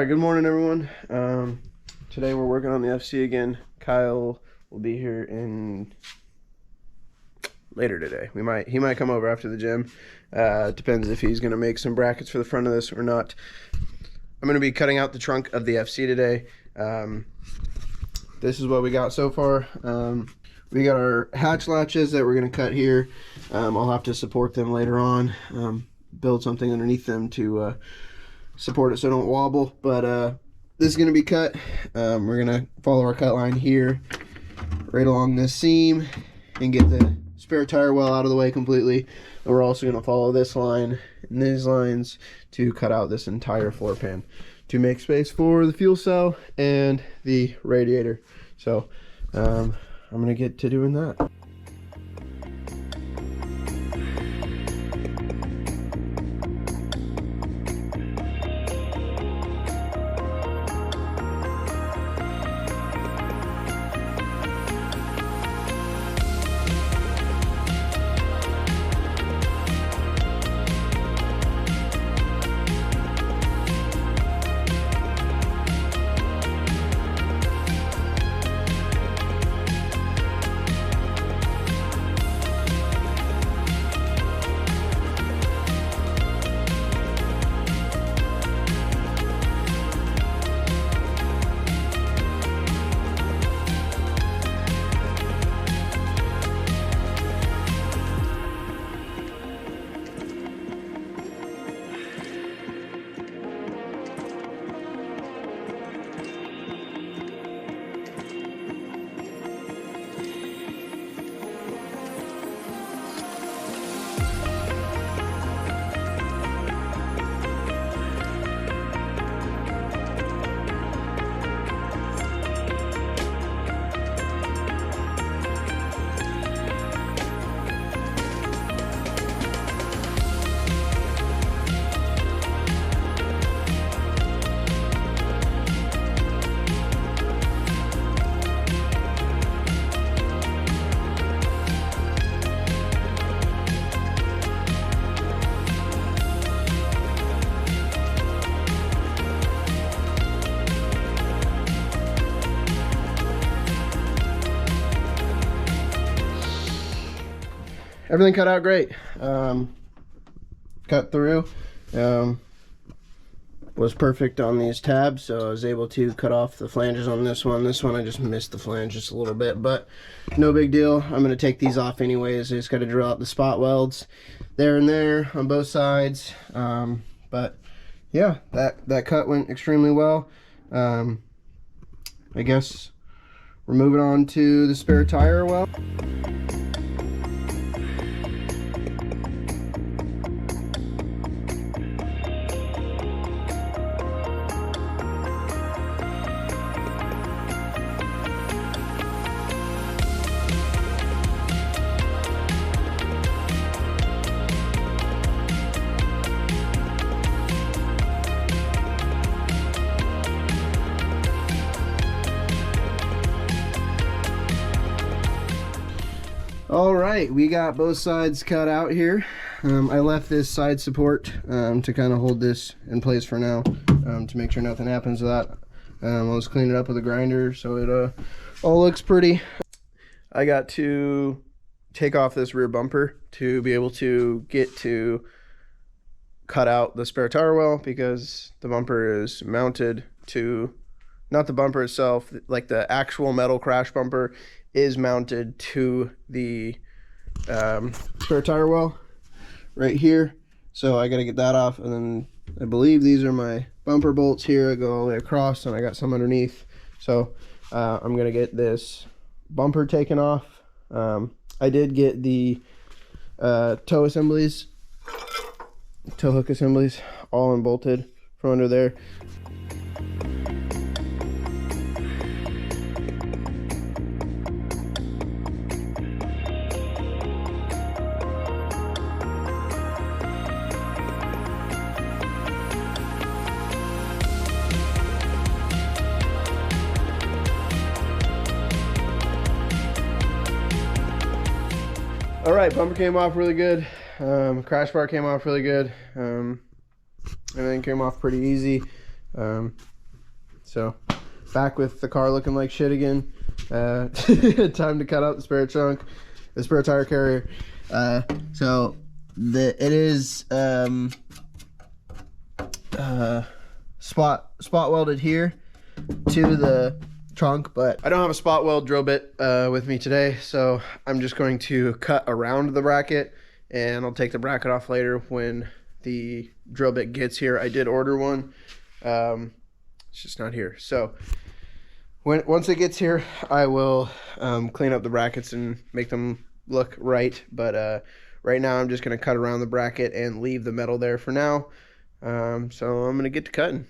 Good morning, everyone. Today we're working on the FC again. Kyle will be here in later today. He might come over after the gym. Depends if he's gonna make some brackets for the front of this or not. I'm gonna be cutting out the trunk of the FC today. This is what we got so far. We got our hatch latches that we're gonna cut here. I'll have to support them later on. Build something underneath them to support it so it don't wobble, but this is going to be cut. We're going to follow our cut line here right along this seam and get the spare tire well out of the way completely. And we're also going to follow this line and these lines to cut out this entire floor pan to make space for the fuel cell and the radiator. So I'm going to get to doing that. Everything cut out great. Cut through. Was perfect on these tabs, so I was able to cut off the flanges on this one. This one I just missed the flange just a little bit, but no big deal. I'm going to take these off anyways. I just got to drill out the spot welds there and there on both sides. But yeah, that cut went extremely well. I guess we're moving on to the spare tire well. All right, we got both sides cut out here. I left this side support to kind of hold this in place for now, to make sure nothing happens to that. I'll just clean it up with a grinder so it all looks pretty. I got to take off this rear bumper to be able to get to cut out the spare tire well, because the bumper is mounted to, not the bumper itself, like the actual metal crash bumper is mounted to the spare tire well right here. So I got to get that off, and then I believe these are my bumper bolts here. I go all the way across, and I got some underneath. So I'm gonna get this bumper taken off. I did get the tow hook assemblies all unbolted from under there. All right, bumper came off really good. Crash bar came off really good. Everything came off pretty easy. So back with the car looking like shit again. Time to cut out the spare trunk, the spare tire carrier. So it is spot welded here to the trunk, but I don't have a spot weld drill bit with me today, so I'm just going to cut around the bracket, and I'll take the bracket off later when the drill bit gets here. I did order one. It's just not here. So once it gets here, I will clean up the brackets and make them look right. But right now, I'm just going to cut around the bracket and leave the metal there for now. So I'm going to get to cutting.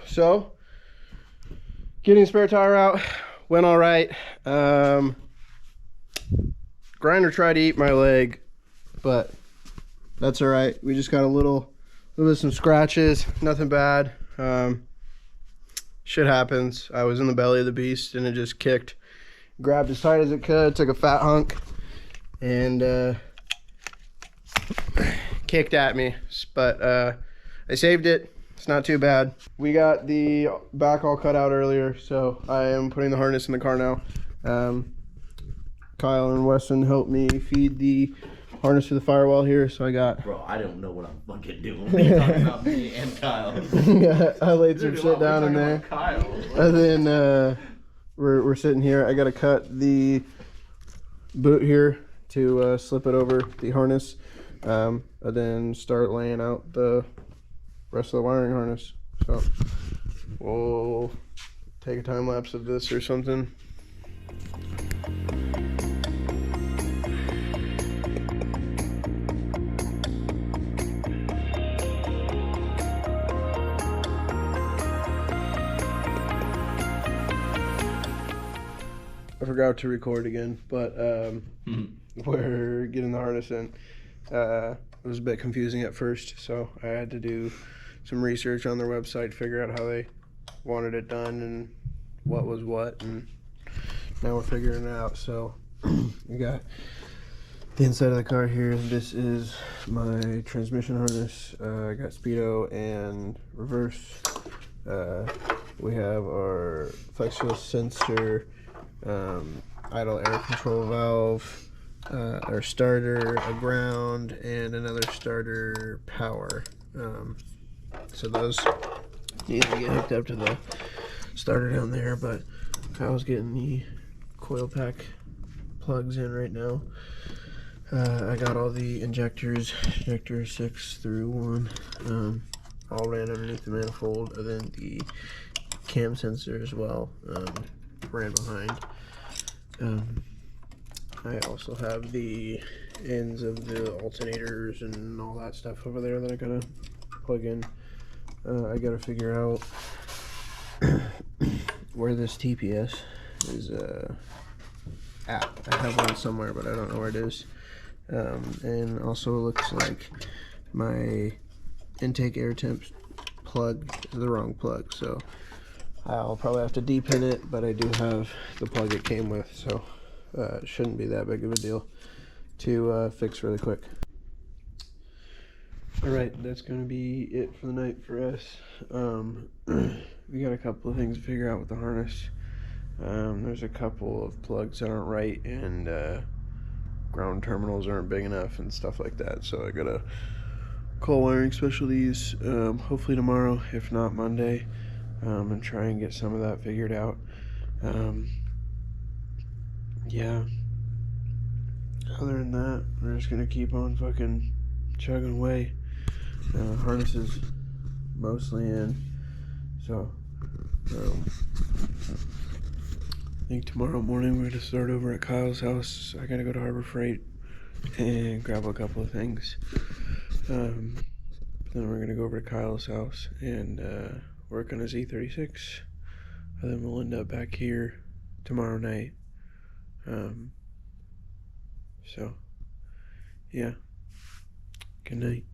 So, getting the spare tire out went all right. Grinder tried to eat my leg, but that's all right. We just got a little bit of some scratches, nothing bad. Shit happens. I was in the belly of the beast and it just kicked, grabbed as tight as it could, took a fat hunk, and kicked at me. But I saved it. It's not too bad. We got the back all cut out earlier, so I am putting the harness in the car now. Kyle and Weston helped me feed the harness to the firewall here, so I got... Bro, I don't know what I'm fucking doing. You're talking about me and Kyle. Yeah, I laid some shit down in there. Kyle. And then we're sitting here. I gotta cut the boot here to slip it over the harness, and then start laying out the rest of the wiring harness. So we'll take a time lapse of this or something. I forgot to record again, but we're getting the harness in. It was a bit confusing at first, so I had to do some research on their website, figure out how they wanted it done and what was what, and now we're figuring it out. So we got the inside of the car here. This is my transmission harness. I got speedo and reverse. We have our flex fuel sensor, idle air control valve, our starter, a ground, and another starter power. So those need to get hooked up to the starter down there, but Kyle's getting the coil pack plugs in right now. I got all the injectors, injector 6 through 1, all ran underneath the manifold, and then the cam sensor as well ran behind. I also have the ends of the alternators and all that stuff over there that I gotta plug in. I gotta figure out where this TPS is at. I have one somewhere, but I don't know where it is. And also it looks like my intake air temp plug is the wrong plug, so I'll probably have to depin it, but I do have the plug it came with, so it shouldn't be that big of a deal to fix really quick. Alright, that's going to be it for the night for us. We got a couple of things to figure out with the harness. There's a couple of plugs that aren't right, and ground terminals aren't big enough and stuff like that. So I gotta call wiring specialties, hopefully tomorrow, if not Monday, and try and get some of that figured out. Yeah. Other than that, we're just gonna keep on fucking chugging away. Harness is mostly in, so I think tomorrow morning we're gonna start over at Kyle's house. I gotta go to Harbor Freight and grab a couple of things. Then we're gonna go over to Kyle's house and work on his E36. And then we'll end up back here tomorrow night. So, yeah. Good night.